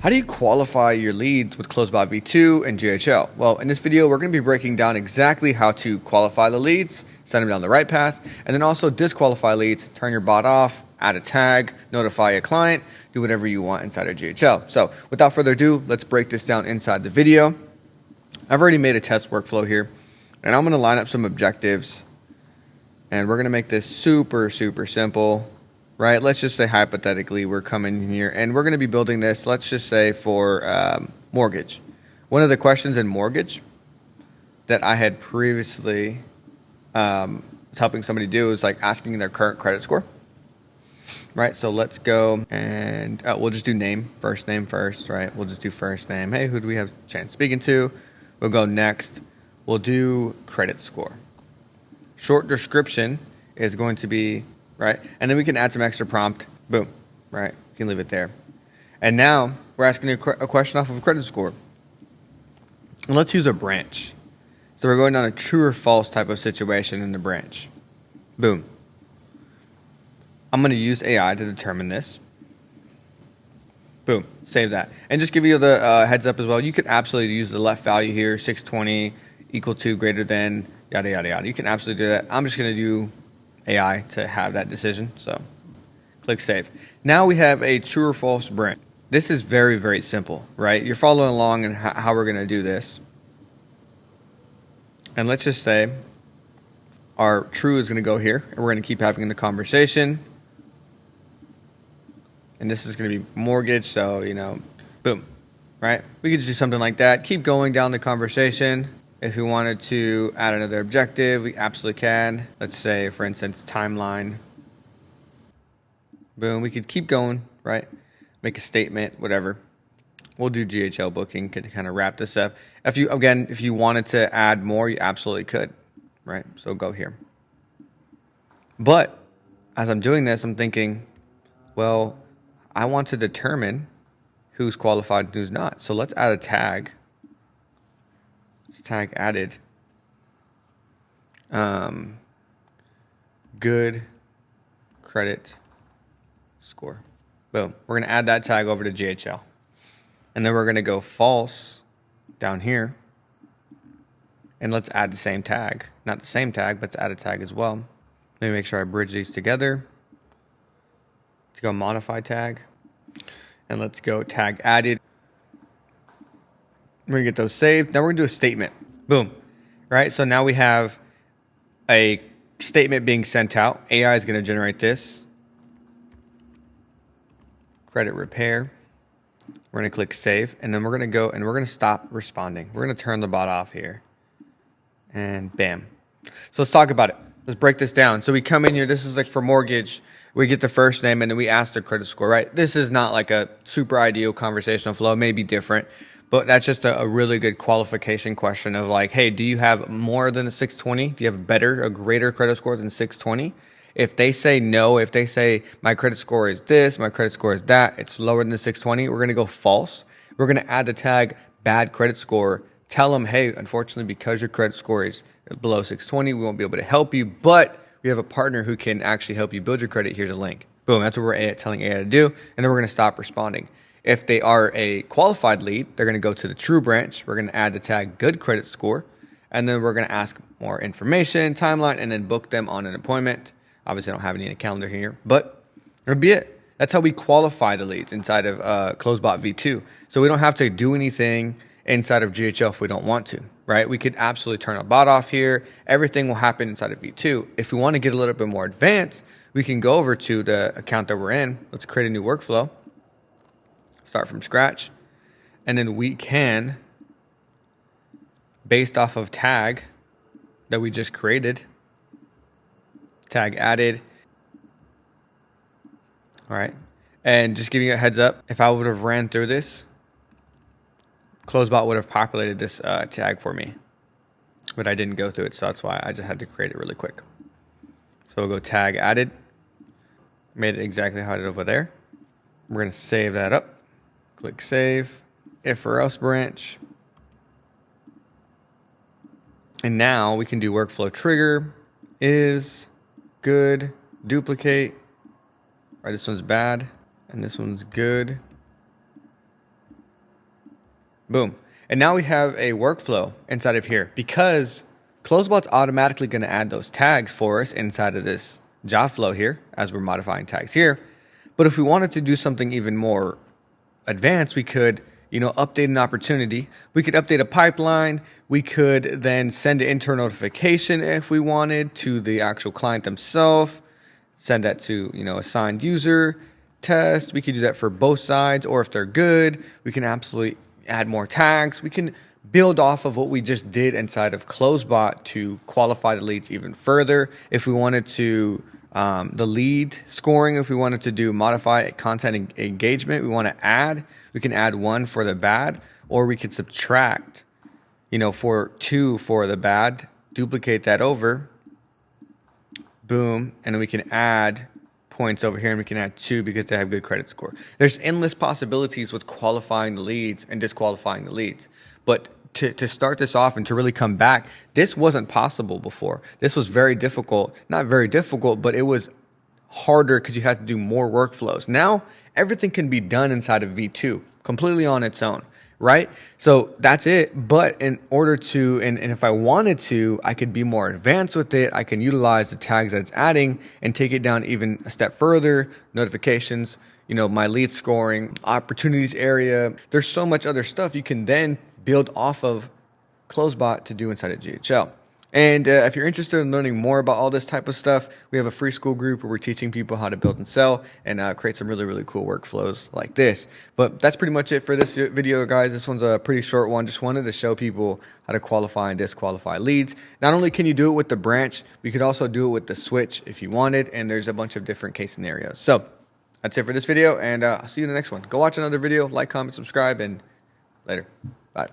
How do you qualify your leads with CloseBot V2 and GHL? Well, in this video, we're going to be breaking down exactly how to qualify the leads, send them down the right path, and then also disqualify leads, turn your bot off, add a tag, notify a client, do whatever you want inside of GHL. So without further ado, let's break this down inside the video. I've already made a test workflow here, and I'm going to line up some objectives, and we're going to make this super simple. Right, let's just say hypothetically we're coming here and we're going to be building this, let's just say for mortgage. One of the questions in mortgage that I had previously was helping somebody do is like asking their current credit score. Right, so let's go and we'll just do first name first, right? We'll just do first name. Hey, who do we have a chance speaking to? We'll go next. We'll do credit score. Short description is going to be right? And then we can add some extra prompt. Boom, right? You can leave it there. And now we're asking a question off of a credit score. And let's use a branch. So we're going down a true or false type of situation in the branch. Boom. I'm going to use AI to determine this. Boom, save that. And just give you the heads up as well. You could absolutely use the left value here, 620 equal to greater than, yada, yada, yada. You can absolutely do that. I'm just going to do AI to have that decision. So click save. Now we have a true or false branch. This is very simple, right? You're following along and how we're going to do this. And let's just say our true is going to go here and we're going to keep having the conversation. And this is going to be mortgage. So, boom, right? We could just do something like that. Keep going down the conversation. If we wanted to add another objective, we absolutely can. Let's say, for instance, timeline. Boom, we could keep going, right? Make a statement, whatever. We'll do GHL booking to kind of wrap this up. If you wanted to add more, you absolutely could, right? So go here. But as I'm doing this, I'm thinking, well, I want to determine who's qualified and who's not. So let's add a tag. Tag added. Good credit score. Boom. We're going to add that tag over to GHL. And then we're going to go false down here. And let's add the same tag. Not the same tag, but let's add a tag as well. Let me make sure I bridge these together. Let's go modify tag. And let's go tag added. We're going to get those saved. Now we're going to do a statement. Boom. Right? So now we have a statement being sent out. AI is going to generate this. Credit repair. We're going to click save. And then we're going to go and we're going to stop responding. We're going to turn the bot off here. And bam. So let's talk about it. Let's break this down. So we come in here. This is like for mortgage. We get the first name and then we ask the credit score, right? This is not like a super ideal conversational flow. It may be different. But that's just a really good qualification question of like, hey, do you have more than a 620? Do you have a greater credit score than 620? If they say no, if they say my credit score is this, my credit score is that, it's lower than the 620, we're going to go false. We're going to add the tag bad credit score. Tell them, hey, unfortunately, because your credit score is below 620, we won't be able to help you, but we have a partner who can actually help you build your credit. Here's a link. Boom, that's what we're telling AI to do. And then we're going to stop responding. If they are a qualified lead, they're going to go to the true branch. We're going to add the tag good credit score. And then we're going to ask more information, timeline, and then book them on an appointment. Obviously, I don't have any in a calendar here, but that'll be it. That's how we qualify the leads inside of CloseBot V2. So we don't have to do anything inside of GHL if we don't want to, right? We could absolutely turn a bot off here. Everything will happen inside of V2. If we want to get a little bit more advanced, we can go over to the account that we're in. Let's create a new workflow. Start from scratch, and then we can, based off of tag that we just created, tag added. All right, and just giving you a heads up, if I would have ran through this, CloseBot would have populated this tag for me, but I didn't go through it, so that's why I just had to create it really quick. So we'll go tag added, made it exactly how I did over there. We're going to save that up. Click save, if or else branch. And now we can do workflow trigger, is, good, duplicate. Right, this one's bad, and this one's good. Boom. And now we have a workflow inside of here because CloseBot's automatically going to add those tags for us inside of this job flow here as we're modifying tags here. But if we wanted to do something even more advanced, we could, update an opportunity. We could update a pipeline. We could then send an internal notification if we wanted to the actual client themselves. Send that to, assigned user test. We could do that for both sides, or if they're good, we can absolutely add more tags. We can build off of what we just did inside of CloseBot to qualify the leads even further. If we wanted to, the lead scoring, if we wanted to do modify content engagement, we can add 1 for the bad, or we could subtract, for 2 for the bad, duplicate that over, boom, and then we can add points over here, and we can add 2 because they have good credit score. There's endless possibilities with qualifying the leads and disqualifying the leads. But to start this off and to really come back, this wasn't possible before. This was very difficult. Not very difficult, but it was harder because you had to do more workflows. Now, everything can be done inside of V2 completely on its own, right? So that's it. But in order to, and if I wanted to, I could be more advanced with it. I can utilize the tags that it's adding and take it down even a step further. Notifications, my lead scoring, opportunities area. There's so much other stuff you can then build off of CloseBot to do inside of GHL. And if you're interested in learning more about all this type of stuff, we have a free school group where we're teaching people how to build and sell and create some really, really cool workflows like this. But that's pretty much it for this video, guys. This one's a pretty short one. Just wanted to show people how to qualify and disqualify leads. Not only can you do it with the branch, we could also do it with the switch if you wanted. And there's a bunch of different case scenarios. So that's it for this video. And I'll see you in the next one. Go watch another video, like, comment, subscribe, and later. Bye.